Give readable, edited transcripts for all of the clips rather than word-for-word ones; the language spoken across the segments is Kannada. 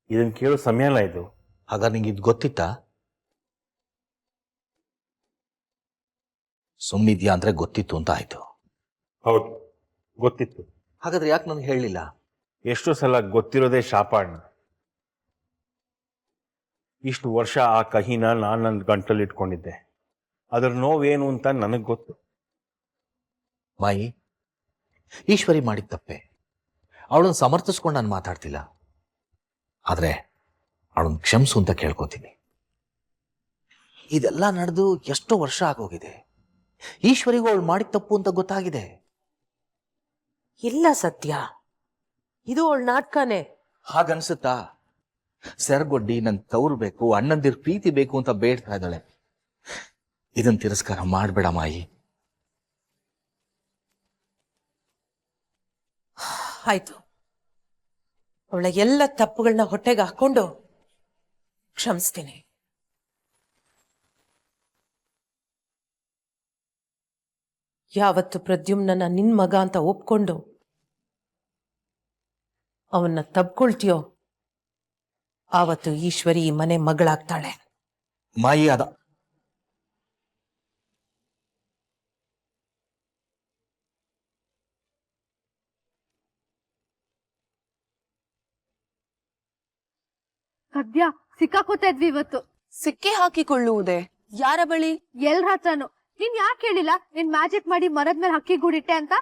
ಇದನ್ನ ಕೇಳೋ ಸಮಯ ಅಲ್ಲ ಇದು. ಹಾಗಾದ್ರೆ ನಿಂಗೆ ಇದು ಗೊತ್ತಿತ್ತಾ? ಸುಮ್ಮನಿದ್ಯಾ ಅಂದ್ರೆ ಗೊತ್ತಿತ್ತು ಅಂತ ಆಯ್ತು. ಹೌದು, ಗೊತ್ತಿತ್ತು. ಹಾಗಾದ್ರೆ ಯಾಕೆ ನನಗೆ ಹೇಳಲಿಲ್ಲ? ಎಷ್ಟೋ ಸಲ ಗೊತ್ತಿರೋದೇ ಶಾಪ ಅಣ್ಣ. ಇಷ್ಟು ವರ್ಷ ಆ ಕಹಿನ ನಾನು ನನ್ನ ಗಂಟಲ್ಲಿ ಇಟ್ಕೊಂಡಿದ್ದೆ. ಅದರ ನೋವೇನು ಅಂತ ನನಗೆ ಗೊತ್ತು. ಮಾಯಿ, ಈಶ್ವರಿ ಮಾಡಿದ ತಪ್ಪೆ. ಅವಳನ್ನು ಸಮರ್ಥಿಸ್ಕೊಂಡು ನಾನು ಮಾತಾಡ್ತಿಲ್ಲ, ಆದ್ರೆ ಅವಳನ್ನು ಕ್ಷಮಿಸು ಅಂತ ಕೇಳ್ಕೊತೀನಿ. ಇದೆಲ್ಲ ನಡೆದು ಎಷ್ಟೋ ವರ್ಷ ಆಗೋಗಿದೆ. ಈಶ್ವರಿಗೂ ಅವಳು ಮಾಡಿದ ತಪ್ಪು ಅಂತ ಗೊತ್ತಾಗಿದೆ. ಇಲ್ಲ ಸತ್ಯ, ಇದು ಅವಳ ನಾಟಕನೇ. ಹಾಗನ್ಸುತ್ತಾ? ಸೆರಗೊಡ್ಡಿ ನನ್ ತವ್ರು ಬೇಕು, ಅಣ್ಣಂದಿರ್ ಪ್ರೀತಿ ಬೇಕು ಅಂತ ಬೇಡ್ತಾ ಇದ್ದಾಳೆ. ಇದನ್ ತಿರಸ್ಕಾರ ಮಾಡ್ಬೇಡ ಮಾಯಿ. ಆಯ್ತು, ಅವಳ ಎಲ್ಲ ತಪ್ಪುಗಳನ್ನ ಹೊಟ್ಟೆಗೆ ಹಾಕೊಂಡು ಕ್ಷಮಿಸ್ತೀನಿ. ಯಾವತ್ತು ಪ್ರದ್ಯುಮ್ನ ನಿನ್ ಮಗ ಅಂತ ಒಪ್ಕೊಂಡು ಅವನ್ನ ತಬ್ಕೊಳ್ತೀಯೋ ಆವತ್ತು ಈಶ್ವರಿ ಈ ಮನೆ ಮಗಳಾಗ್ತಾಳೆ. ಮಾಯಿ, ಅದ ಸದ್ಯ ಸಿಕ್ಕಾಕೋತಾ ಇದ್ವಿ ಇವತ್ತು. ಸಿಕ್ಕಿ ಹಾಕಿಕೊಳ್ಳುವುದೇ? ಯಾರ ಬಳಿ? ಎಲ್ರ ಹತ್ರನು. ನೀನ್ ಯಾಕೆ ಹೇಳಿಲ್ಲ ನೀನ್ ಮ್ಯಾಜಿಕ್ ಮಾಡಿ ಮರದ ಮೇಲೆ ಹಕ್ಕಿ ಗೂಡಿಟ್ಟೆ ಅಂತ?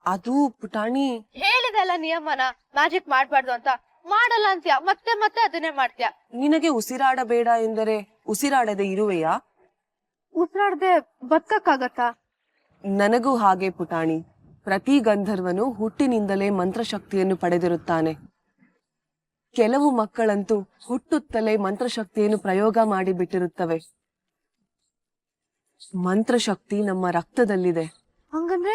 ಅದು ಪುಟಾಣಿ, ಹೇಳಿದೆಲ್ಲ ನಿಯಮನ ಮ್ಯಾಜಿಕ್ ಮಾಡ್ಬಾರ್ದು ಅಂತ. ಮಾಡಲ್ಲ ಅಂತ್ಯ, ಮತ್ತೆ ಮತ್ತೆ ಅದನ್ನೇ ಮಾಡ್ತೀಯ. ನಿನಗೆ ಉಸಿರಾಡಬೇಡ ಎಂದರೆ ಉಸಿರಾಡದೆ ಇರುವೆಯಾ? ಉಸಿರಾಡದೆ ಬದುಕಕ್ಕಾಗತ್ತಾ? ನನಗೂ ಹಾಗೆ ಪುಟಾಣಿ. ಪ್ರತಿ ಗಂಧರ್ವನು ಹುಟ್ಟಿನಿಂದಲೇ ಮಂತ್ರಶಕ್ತಿಯನ್ನು ಪಡೆದಿರುತ್ತಾನೆ. ಕೆಲವು ಮಕ್ಕಳಂತೂ ಹುಟ್ಟುತ್ತಲೇ ಮಂತ್ರಶಕ್ತಿಯನ್ನು ಪ್ರಯೋಗ ಮಾಡಿ ಬಿಟ್ಟಿರುತ್ತವೆ. ಮಂತ್ರಶಕ್ತಿ ನಮ್ಮ ರಕ್ತದಲ್ಲಿದೆ. ಹಂಗಂದ್ರೆ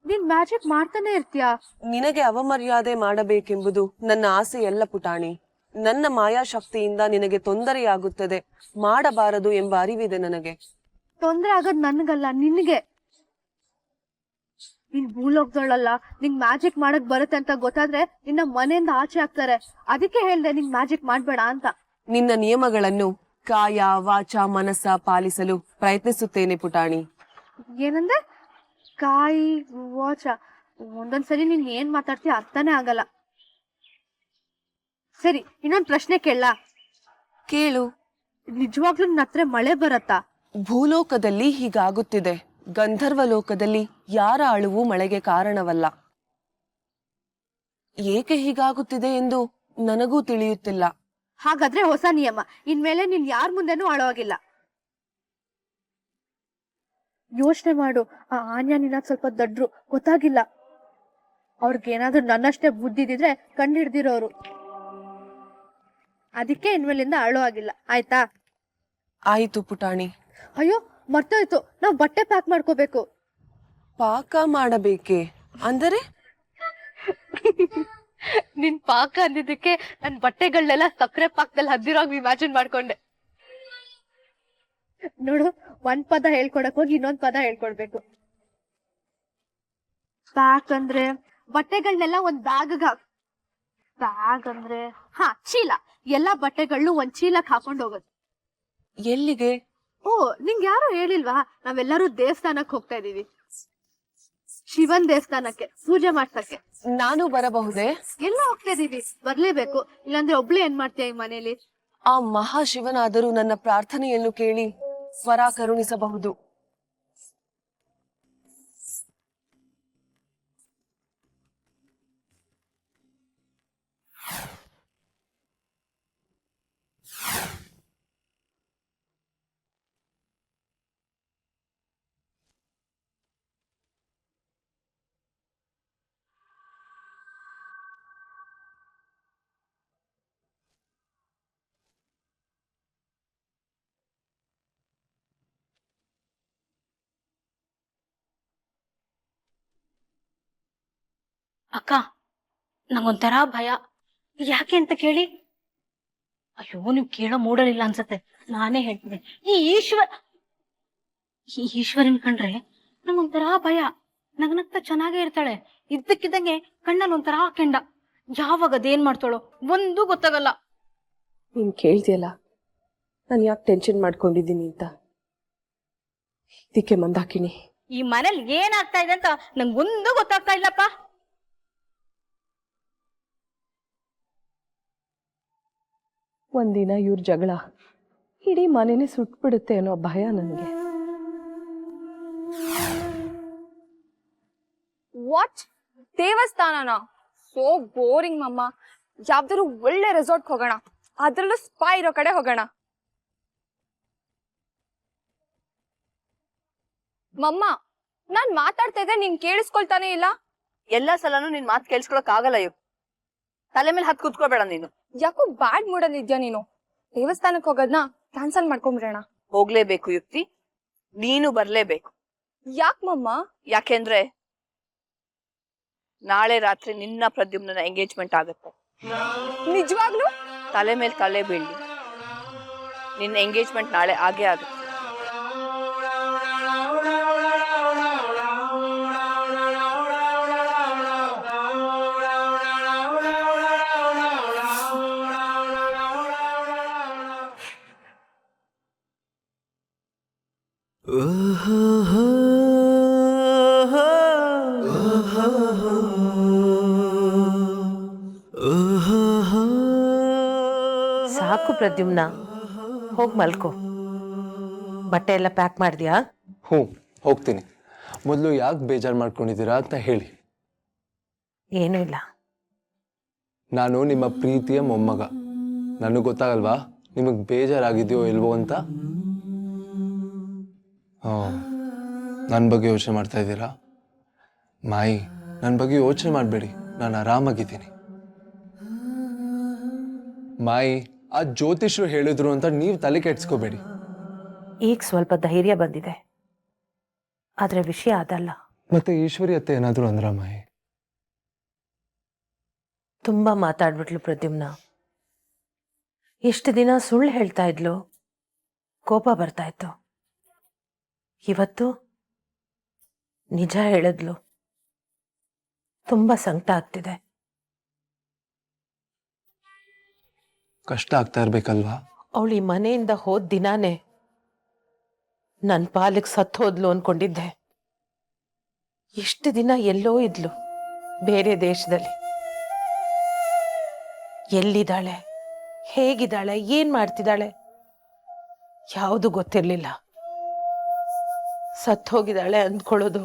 ನೀನ್ ಮ್ಯಾಜಿಕ್ ಮಾಡ್ತಾನೆ ಇರ್ತೀಯ? ನಿನಗೆ ಅವಮರ್ಯಾದೆ ಮಾಡಬೇಕೆಂಬುದು ನನ್ನ ಆಸೆಯಲ್ಲ ಪುಟಾಣಿ. ನನ್ನ ಮಾಯಾಶಕ್ತಿಯಿಂದ ನಿನಗೆ ತೊಂದರೆಯಾಗುತ್ತದೆ, ಮಾಡಬಾರದು ಎಂಬ ಅರಿವಿದೆ ನನಗೆ. ತೊಂದ್ರೆ ಆಗೋದ್ ನನ್ಗಲ್ಲ, ನಿನ್ಗೆ. ನೀನ್ ಭೂಲೋಕದೊಳಲ್ಲ, ನಿಂಗ್ ಮ್ಯಾಜಿಕ್ ಮಾಡಕ್ ಬರುತ್ತೆ ಅಂತ ಗೊತ್ತಾದ್ರೆ ನಿನ್ನ ಮನೆಯಿಂದ ಆಚೆ ಹಾಕ್ತಾರೆ. ಅದಕ್ಕೆ ಹೇಳ್ದೆ ನಿಂಗ್ ಮ್ಯಾಜಿಕ್ ಮಾಡ್ಬೇಡ ಅಂತ. ನಿನ್ನ ನಿಯಮಗಳನ್ನು ಕಾಯ ವಾಚ ಮನಸ್ಸ ಪಾಲಿಸಲು ಪ್ರಯತ್ನಿಸುತ್ತೇನೆ ಪುಟಾಣಿ. ಏನಂದ್ರೆ? ಕಾಯಿ ವಾಚ? ಒಂದೊಂದ್ಸರಿ ನೀನ್ ಏನ್ ಮಾತಾಡ್ತೀಯ ಅರ್ಥನೇ ಆಗಲ್ಲ. ಸರಿ, ಇನ್ನೊಂದ್ ಪ್ರಶ್ನೆ ಕೇಳಲಾ? ಕೇಳು. ನಿಜವಾಗ್ಲೂ ನನ್ನ ಹತ್ರ ಮಳೆ ಬರತ್ತಾ? ಭೂಲೋಕದಲ್ಲಿ ಹೀಗಾಗುತ್ತಿದೆ, ಗಂಧರ್ವ ಲೋಕದಲ್ಲಿ ಯಾರ ಅಳುವು ಮಳೆಗೆ ಕಾರಣವಲ್ಲ. ಏಕೆ ಹೀಗಾಗುತ್ತಿದೆ ಎಂದು ನನಗೂ ತಿಳಿಯುತ್ತಿಲ್ಲ. ಹಾಗಾದ್ರೆ ಹೊಸ ನಿಯಮ, ಇನ್ಮೇಲೆ ನೀನ್ ಯಾರ ಮುಂದೆನೂ ಅಳೋಗಿಲ್ಲ. ಯೋಚನೆ ಮಾಡು, ಆ ಆನ್ಯ ನಿನ್ನ ಸ್ವಲ್ಪ ದಡ್ರು, ಗೊತ್ತಾಗಿಲ್ಲ. ಅವ್ರಿಗೇನಾದ್ರೂ ನನ್ನಷ್ಟೇ ಬುದ್ಧಿ ಇದ್ದಿದ್ರೆ ಕಂಡಿಡ್ದಿರೋರು. ಅದಕ್ಕೆ ಇನ್ಮೇಲಿಂದ ಅಳೋ ಆಗಿಲ್ಲ, ಆಯ್ತಾ? ಆಯಿತು ಪುಟಾಣಿ. ಅಯ್ಯೋ ಮರ್ತೋಯ್ತು, ನಾವ್ ಬಟ್ಟೆ ಪ್ಯಾಕ್ ಮಾಡ್ಕೋಬೇಕು. ಪಾಕ ಮಾಡಬೇಕೆ? ಅಂದರೆ ನಿನ್ ಪಾಕ ಅಂದಿದ್ದಕ್ಕೆ ನನ್ ಬಟ್ಟೆಗಳನ್ನೆಲ್ಲ ಸಕ್ಕರೆ ಪಾಕದಲ್ಲಿ ಹದ್ದಿರೋಗ್ ಇಮ್ಯಾಜಿನ್ ಮಾಡ್ಕೊಂಡೆ. ನೋಡು, ಒಂದ್ ಪದ ಹೇಳ್ಕೊಡಕ್ ಹೋಗಿ ಇನ್ನೊಂದ್ ಪದ ಹೇಳ್ಕೊಡ್ಬೇಕು. ಪ್ಯಾಕ್ ಅಂದ್ರೆ ಬಟ್ಟೆಗಳನ್ನೆಲ್ಲ ಒಂದ್ ಬ್ಯಾಗ್ ಹಾಕ್. ಬ್ಯಾಗ್ ಅಂದ್ರೆ ಚೀಲ. ಎಲ್ಲಾ ಬಟ್ಟೆಗಳನ್ನೂ ಒಂದ್ ಚೀಲಕ್ ಹಾಕೊಂಡ್ ಹೋಗೋದು. ಎಲ್ಲಿಗೆ? ಓ, ನಿಂಗ್ ಯಾರು ಹೇಳಿಲ್ವಾ? ನಾವೆಲ್ಲರೂ ದೇವಸ್ಥಾನಕ್ ಹೋಗ್ತಾ ಇದೀವಿ. ಶಿವನ್ ದೇವಸ್ಥಾನಕ್ಕೆ ಪೂಜೆ ಮಾಡ್ಸಕ್ಕೆ. ನಾನು ಬರಬಹುದೇ? ಎಲ್ಲ ಹೋಗ್ತಾ ಇದೀವಿ, ಬರ್ಲೇಬೇಕು. ಇಲ್ಲಾಂದ್ರೆ ಒಬ್ಳೆ ಏನ್ ಮಾಡ್ತೀಯ ಈ ಮನೇಲಿ? ಆ ಮಹಾಶಿವನಾದರೂ ನನ್ನ ಪ್ರಾರ್ಥನೆಯನ್ನು ಕೇಳಿ ವರ ಕರುಣಿಸಬಹುದು. ಅಕ್ಕ, ನಂಗೊಂಥರ ಭಯ. ಯಾಕೆ ಅಂತ ಕೇಳಿ? ಅಯ್ಯೋ, ನೀವ್ ಕೇಳೋ ಮೂಡಲಿಲ್ಲ ಅನ್ಸತ್ತೆ, ನಾನೇ ಹೇಳ್ತೀನಿ. ಈ ಈಶ್ವರನ್ ಕಂಡ್ರೆ ನಂಗೊಂಥರ ಭಯ. ನಗನಗ್ತಾ ಚೆನ್ನಾಗೇ ಇರ್ತಾಳೆ, ಇದ್ದಕ್ಕಿದ್ದಂಗೆ ಕಣ್ಣಲ್ಲಿ ಒಂಥರ ಕೆಂಡ. ಯಾವಾಗ ಅದೇನ್ ಮಾಡ್ತಾಳೋ ಒಂದೂ ಗೊತ್ತಾಗಲ್ಲ. ನೀನ್ ಕೇಳ್ತಿಯಲ್ಲ ನಾನು ಯಾಕೆ ಟೆನ್ಷನ್ ಮಾಡ್ಕೊಂಡಿದ್ದೀನಿ ಅಂತ. ಇದಕ್ಕೆ ಮಂದಾಕಿನಿ. ಈ ಮನೇಲಿ ಏನಾಗ್ತಾ ಇದೆ ಅಂತ ನಂಗೊಂದೂ ಗೊತ್ತಾಗ್ತಾ ಇಲ್ಲಪ್ಪ. ಒಂದಿನ ಇವ್ರ ಜಗಳ ಇಡೀ ಮನೆನೇ ಸುಟ್ಬಿಡುತ್ತೆ ಅನ್ನೋ ಭಯ ನನಗೆ. ವಾಟ್? ದೇವಸ್ಥಾನನ? ಸೋ ಬೋರಿಂಗ್ ಮಮ್ಮ. ಯಾವ್ದಾದ್ರು ಒಳ್ಳೆ ರೆಸಾರ್ಟ್ ಹೋಗೋಣ, ಅದ್ರಲ್ಲೂ ಸ್ಪಾ ಇರೋ ಕಡೆ ಹೋಗೋಣ. ಮಮ್ಮ, ನಾನ್ ಮಾತಾಡ್ತಾ ಇದ್ರೆ ನೀನ್ ಕೇಳಿಸ್ಕೊಳ್ತಾನೆ ಇಲ್ಲ. ಎಲ್ಲಾ ಸಲನು ನಿನ್ ಮಾತು ಕೇಳಿಸ್ಕೊಳಕ್ ಆಗಲ್ಲ. ಇವ್ ತಲೆ ಮೇಲೆ ಹತ್ ಕೂತ್ಕೋಬೇಡ ನೀನು. ಯಾಕೋ ಬ್ಯಾಡ್ ಮೂಡಲ್ಲಿ ಇದ್ಯಾ ನೀನು. ದೇವಸ್ಥಾನಕ್ ಹೋಗೋದ್ನ ಕ್ಯಾನ್ಸಲ್ ಮಾಡ್ಕೊಂಡ್ಬಿಡೋಣ. ಹೋಗ್ಲೇಬೇಕು ಯುಕ್ತಿ, ನೀನು ಬರ್ಲೇಬೇಕು. ಯಾಕ್ ಮಮ್ಮ? ಯಾಕೆಂದ್ರೆ ನಾಳೆ ರಾತ್ರಿ ನಿನ್ನ ಪ್ರದ್ಯುಮ್ನ ಎಂಗೇಜ್ಮೆಂಟ್ ಆಗುತ್ತೆ. ನಿಜವಾಗ್ಲು? ತಲೆ ಮೇಲೆ ತಲೆ ಬೀಳ್ಲಿ, ನಿನ್ನ ಎಂಗೇಜ್ಮೆಂಟ್ ನಾಳೆ ಆಗೇ ಆಗುತ್ತೆ. ಸಾಕು ಪ್ರದ್ಯುಮ್ನ, ಹೋಗಿ ಮಲ್ಕೋ. ಬಟ್ಟೆ ಎಲ್ಲ ಪ್ಯಾಕ್ ಮಾಡಿದ್ಯಾ? ಹ್ಞೂ, ಹೋಗ್ತೀನಿ. ಮೊದಲು ಯಾಕೆ ಬೇಜಾರು ಮಾಡ್ಕೊಂಡಿದ್ದೀರಾ ಅಂತ ಹೇಳಿ. ಏನೂ ಇಲ್ಲ. ನಾನು ನಿಮ್ಮ ಪ್ರೀತಿಯ ಮೊಮ್ಮಗ. ನನಗೆ ಗೊತ್ತಾಗಲ್ವಾ ನಿಮಗೆ ಬೇಜಾರಾಗಿದೆಯೋ ಇಲ್ವೋ ಅಂತ? ಹಾಂ, ನನ್ನ ಬಗ್ಗೆ ಯೋಚನೆ ಮಾಡ್ತಾ ಇದ್ದೀರಾ? ಮಾಯಿ, ನನ್ನ ಬಗ್ಗೆ ಯೋಚನೆ ಮಾಡಬೇಡಿ, ನಾನು ಆರಾಮಾಗಿದ್ದೀನಿ. ಮಾಯಿ, ಆ ಜ್ಯೋತಿಷ್ರು ಹೇಳಿದ್ರು ಅಂತ ನೀವು ತಲೆ ಕೆಡ್ಸ್ಕೋಬೇಡಿ. ಈಗ ಸ್ವಲ್ಪ ಧೈರ್ಯ ಬಂದಿದೆ, ಆದ್ರೆ ವಿಷಯ ಅದಲ್ಲ. ಮತ್ತೆ ಈಶ್ವರಿ ಅತ್ತೆ ಏನಾದರೂ ಅಂದ್ರ ಮಾಯಿ? ತುಂಬಾ ಮಾತಾಡ್ಬಿಟ್ಲು ಪ್ರದ್ಯುಮ್ನ. ಎಷ್ಟು ದಿನ ಸುಳ್ಳು ಹೇಳ್ತಾ ಇದ್ಲು, ಕೋಪ ಬರ್ತಾ ಇತ್ತು. ಇವತ್ತು ನಿಜ ಹೇಳಿದ್ಲು. ತುಂಬಾ ಸಂಕಟ ಆಗ್ತಿದೆ. ಕಷ್ಟ ಆಗ್ತಾ ಇರ್ಬೇಕಲ್ವಾ? ಅವಳು ಈ ಮನೆಯಿಂದ ಹೋದ ದಿನಾನೇ ನನ್ನ ಪಾಲಿಗೆ ಸತ್ತು ಹೋದ್ಲು ಅನ್ಕೊಂಡಿದ್ದೆ. ಎಷ್ಟು ದಿನ ಎಲ್ಲೋ ಇದ್ಲು, ಬೇರೆ ದೇಶದಲ್ಲಿ. ಎಲ್ಲಿದ್ದಾಳೆ, ಹೇಗಿದ್ದಾಳೆ, ಏನ್ ಮಾಡ್ತಿದ್ದಾಳೆ ಯಾವುದು ಗೊತ್ತಿರ್ಲಿಲ್ಲ. ಸತ್ತು ಹೋಗಿದ್ದಾಳೆ ಅಂದ್ಕೊಳ್ಳೋದು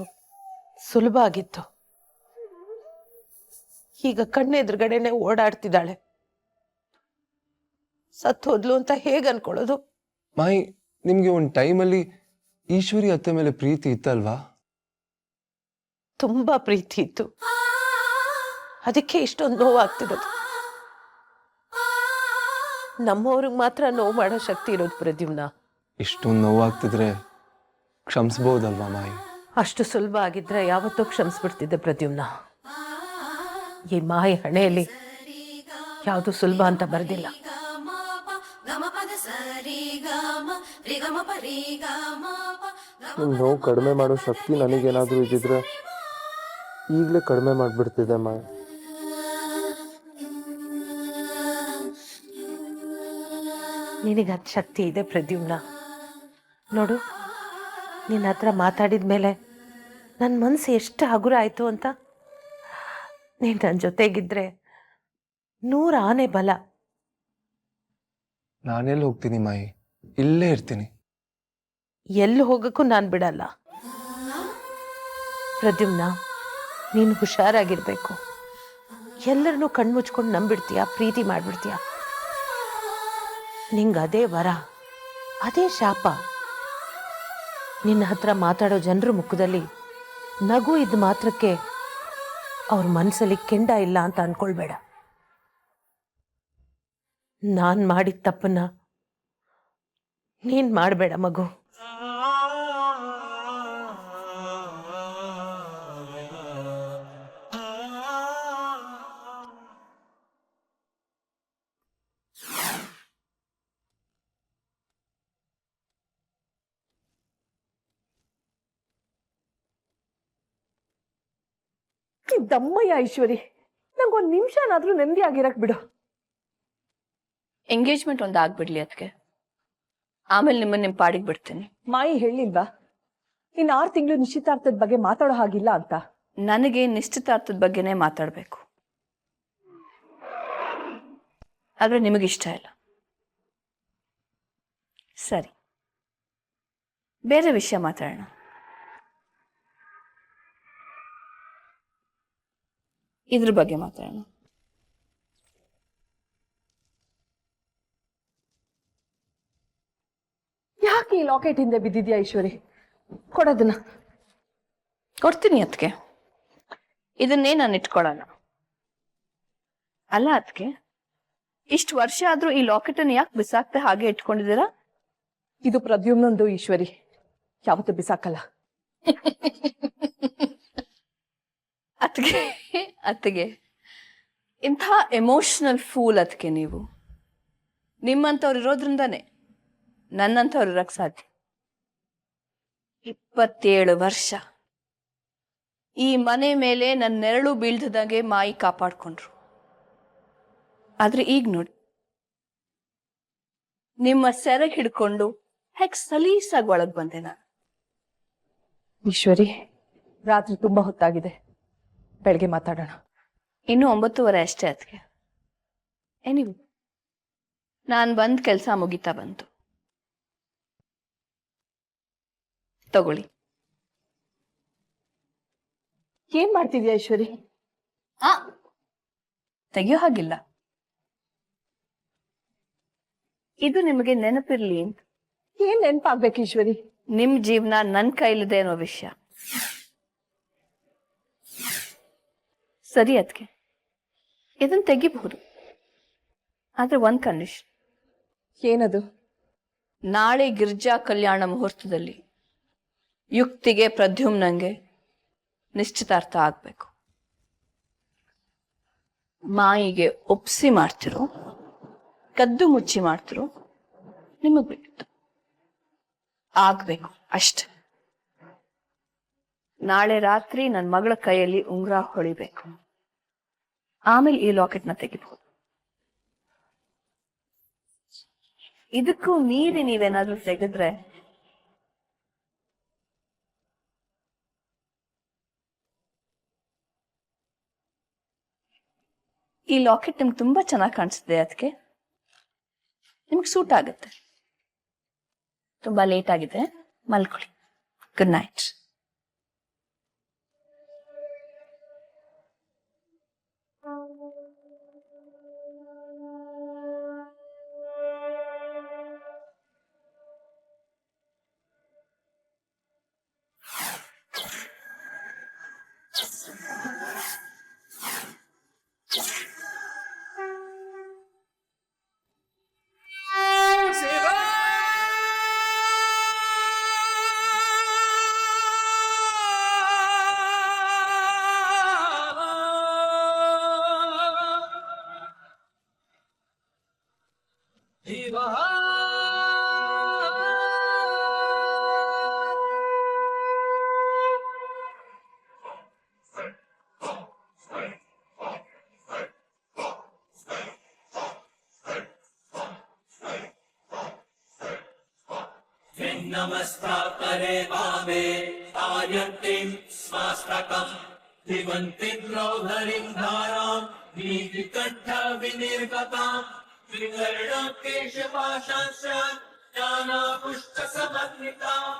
ಸುಲಭ ಆಗಿತ್ತು. ಈಗ ಕಣ್ಣೆದುರುಗಡೆನೆ ಓಡಾಡ್ತಿದ್ದಾಳೆ. ಸತ್ತು ಹೋದ್ಲು ಅಂತ ಹೇಗೆ ಅನ್ಕೊಳ್ಳೋದು? ಮಾಯಿ, ನಿಮಗೆ ಒಂದು ಟೈಮಲ್ಲಿ ಈಶ್ವರಿ ಅತ್ತೆ ಮೇಲೆ ಪ್ರೀತಿ ಇತ್ತಲ್ವಾ? ತುಂಬಾ ಪ್ರೀತಿ ಇತ್ತು, ಅದಕ್ಕೆ ಇಷ್ಟೊಂದು ನೋವಾಗ್ತಿರೋದು. ನಮ್ಮವ್ರಿಗೆ ಮಾತ್ರ ನೋವು ಮಾಡೋ ಶಕ್ತಿ ಇರೋದು ಪ್ರದ್ಯುಮ್ನ. ಇಷ್ಟೊಂದು ನೋವಾಗ್ತಿದ್ರೆ ಕ್ಷಮಿಸ್ಬೋದಲ್ವಾ ಮಾಯಿ? ಅಷ್ಟು ಸುಲಭ ಆಗಿದ್ರೆ ಯಾವತ್ತೂ ಕ್ಷಮಿಸ್ಬಿಡ್ತಿದ್ದೆ ಪ್ರದ್ಯುಮ್ನ. ಈ ಮಾಯ ಹಣೆಯಲ್ಲಿ ಯಾವುದು ಸುಲಭ ಅಂತ ಬರೆದಿಲ್ಲ. ನಿಮ್ಮ ನೋವು ಕಡಿಮೆ ಮಾಡೋ ಶಕ್ತಿ ನನಗೇನಾದರೂ ಇದ್ದಿದ್ರೆ ಈಗಲೇ ಕಡಿಮೆ ಮಾಡಿಬಿಡ್ತಿದ್ದೆ ಮಾಯಿ. ನಿನಗದು ಶಕ್ತಿ ಇದೆ ಪ್ರದ್ಯುಮ್ನ. ನೋಡು, ನಿನ್ನ ಹತ್ರ ಮಾತಾಡಿದ ಮೇಲೆ ನನ್ನ ಮನಸ್ಸು ಎಷ್ಟು ಹಗುರ ಆಯಿತು ಅಂತ. ನೀನು ನನ್ನ ಜೊತೆಗಿದ್ರೆ 100 ಆನೆ ಬಲ. ನಾನೆಲ್ಲಿ ಹೋಗ್ತೀನಿ ಮಾಯಿ, ಇಲ್ಲೇ ಇರ್ತೀನಿ. ಎಲ್ಲಿ ಹೋಗೋಕ್ಕೂ ನಾನು ಬಿಡಲ್ಲ ಪ್ರದ್ಯುಮ್ನ. ನೀನು ಹುಷಾರಾಗಿರ್ಬೇಕು. ಎಲ್ಲರನ್ನೂ ಕಣ್ಮುಚ್ಕೊಂಡು ನಂಬಿಡ್ತೀಯ, ಪ್ರೀತಿ ಮಾಡಿಬಿಡ್ತೀಯ. ನಿಂಗೆ ಅದೇ ವರ, ಅದೇ ಶಾಪ. ನಿನ್ನ ಹತ್ರ ಮಾತಾಡೋ ಜನರ ಮುಖದಲ್ಲಿ ನಗು ಇದ್ದ ಮಾತ್ರಕ್ಕೆ ಅವ್ರ ಮನಸ್ಸಲ್ಲಿ ಕೆಂಡ ಇಲ್ಲ ಅಂತ ಅನ್ಕೊಳ್ಬೇಡ. ನಾನು ಮಾಡಿದ ತಪ್ಪನ್ನ ನೀನು ಮಾಡಬೇಡ ಮಗು. ದಮ್ಮಯ್ಯ ಐಶ್ವರಿ, ನಂಗೊಂದು ನಿಮಿಷನಾದ್ರೂ ನೆಮ್ಮದಿ ಆಗಿರಕ್ ಬಿಡು. ಎಂಗೇಜ್ಮೆಂಟ್ ಒಂದು ಆಗ್ಬಿಡ್ಲಿ ಅದಕ್ಕೆ, ಆಮೇಲೆ ನಿಮ್ ಪಾಡಿಗೆ ಬಿಡ್ತೀನಿ. ಮಾಯಿ ಹೇಳಿಲ್ವಾ ಇನ್ 6 ತಿಂಗಳು ನಿಶ್ಚಿತಾರ್ಥದ ಬಗ್ಗೆ ಮಾತಾಡೋ ಹಾಗಿಲ್ಲ ಅಂತ? ನನಗೆ ನಿಶ್ಚಿತಾರ್ಥದ ಬಗ್ಗೆನೇ ಮಾತಾಡ್ಬೇಕು, ಆದ್ರೆ ನಿಮಗಿಷ್ಟ ಇಲ್ಲ. ಸರಿ, ಬೇರೆ ವಿಷಯ ಮಾತಾಡೋಣ. ಇದ್ರ ಬಗ್ಗೆ ಮಾತಾಡೋಣ. ಯಾಕೆ ಈ ಲಾಕೆಟ್ ಹಿಂದೆ ಬಿದ್ದಿದ್ಯಾ ಈಶ್ವರಿ? ಕೊಡೋದನ್ನ. ಕೊಡ್ತೀನಿ ಅದಕ್ಕೆ, ಇದನ್ನೇ ನಾನು ಇಟ್ಕೊಳ್ಳಲ್ಲ. ಅಲ್ಲ ಅದಕ್ಕೆ, ಇಷ್ಟು ವರ್ಷ ಆದ್ರೂ ಈ ಲಾಕೆಟ್ ಅನ್ನು ಯಾಕೆ ಬಿಸಾಕ್ತೆ ಹಾಗೆ ಇಟ್ಕೊಂಡಿದ್ದೀರಾ? ಇದು ಪ್ರದ್ಯುಮ್ನಂದು ಈಶ್ವರಿ, ಯಾವತ್ತೂ ಬಿಸಾಕಲ್ಲ. ಅತ್ತಿಗೆ ಇಂಥ ಎಮೋಷನಲ್ ಫೂಲ್ ಅದಕ್ಕೆ ನೀವು. ನಿಮ್ಮಂಥವ್ರು ಇರೋದ್ರಿಂದಾನೆ ನನ್ನಂಥವ್ರು ಇರಕ್ ಸಾಧ್ಯ. 27 ವರ್ಷ ಈ ಮನೆ ಮೇಲೆ ನನ್ನ ನೆರಳು ಬೀಳ್ದಂಗೆ ಮಾಯಿ ಕಾಪಾಡ್ಕೊಂಡ್ರು. ಆದ್ರೆ ಈಗ ನೋಡಿ, ನಿಮ್ಮ ಸೆರಗ್ ಹಿಡ್ಕೊಂಡು ಹೇಗ್ ಸಲೀಸಾಗಿ ಒಳಗ್ ಬಂದೆ ನಾನು. ಈಶ್ವರಿ, ರಾತ್ರಿ ತುಂಬಾ ಹೊತ್ತಾಗಿದೆ, ಬೆಳಗ್ಗೆ ಮಾತಾಡೋಣ. ಇನ್ನು 9:30 ಅಷ್ಟೇ ಅದಕ್ಕೆ. ಎನಿವೆ, ನಾನು ಬಂದ್ ಕೆಲಸ ಮುಗಿತಾ ಬಂತು. ತಗೊಳ್ಳಿ. ಏನ್ ಮಾಡ್ತಿದ್ಯಾ ಈಶ್ವರಿ? ತೆಗಿಯೋ ಹಾಗಿಲ್ಲ, ಇದು ನಿಮಗೆ ನೆನಪಿರ್ಲಿ ಅಂತ. ಏನ್ ನೆನ್ಪಾಗ್ಬೇಕು ಈಶ್ವರಿ? ನಿಮ್ ಜೀವನ ನನ್ ಕೈಲಿದೆ ಅನ್ನೋ ವಿಷಯ. ಸರಿ ಅದಕ್ಕೆ, ಇದನ್ನ ತೆಗಿಬಹುದು, ಆದ್ರೆ ಒಂದ್ ಕಂಡೀಷನ್. ಏನದು? ನಾಳೆ ಗಿರ್ಜಾ ಕಲ್ಯಾಣ ಮುಹೂರ್ತದಲ್ಲಿ ಯುಕ್ತಿಗೆ ಪ್ರದ್ಯುಮ್ನಂಗೆ ನಿಶ್ಚಿತಾರ್ಥ ಆಗ್ಬೇಕು. ಮಾಯಿಗೆ ಒಪ್ಸಿ ಮಾಡ್ತಿರೋ ಕದ್ದು ಮುಚ್ಚಿ ಮಾಡ್ತಿರೋ ನಿಮಗ್ ಬಿಟ್ಟು ಆಗ್ಬೇಕು ಅಷ್ಟೆ. ನಾಳೆ ರಾತ್ರಿ ನನ್ನ ಮಗಳ ಕೈಯಲ್ಲಿ ಉಂಗ್ರ ಹೊಳಿಬೇಕು, ಆಮೇಲೆ ಈ ಲಾಕೆಟ್ನ ತೆಗಿಬಹುದು. ಇದಕ್ಕೂ ಮೀರಿ ನೀವೇನಾದ್ರೂ ತೆಗೆದ್ರೆ ಈ ಲಾಕೆಟ್ ನಿಮ್ಗೆ ತುಂಬಾ ಚೆನ್ನಾಗಿ ಕಾಣಿಸುತ್ತೆ, ಅದಕ್ಕೆ ನಿಮ್ಗೆ ಸೂಟ್ ಆಗುತ್ತೆ. ತುಂಬಾ ಲೇಟ್ ಆಗಿದೆ, ಮಲ್ಕೊಳ್ಳಿ. Good night. नमस्तापरे वामे आयन्तीं स्वास्त्रकम् दिवन्तिद्रौधरीं धारां नीतिकण्ठ विनिर्गताम् त्रिवर्णकेशपाशांश्च ज्ञानापुष्टसमन्विताम्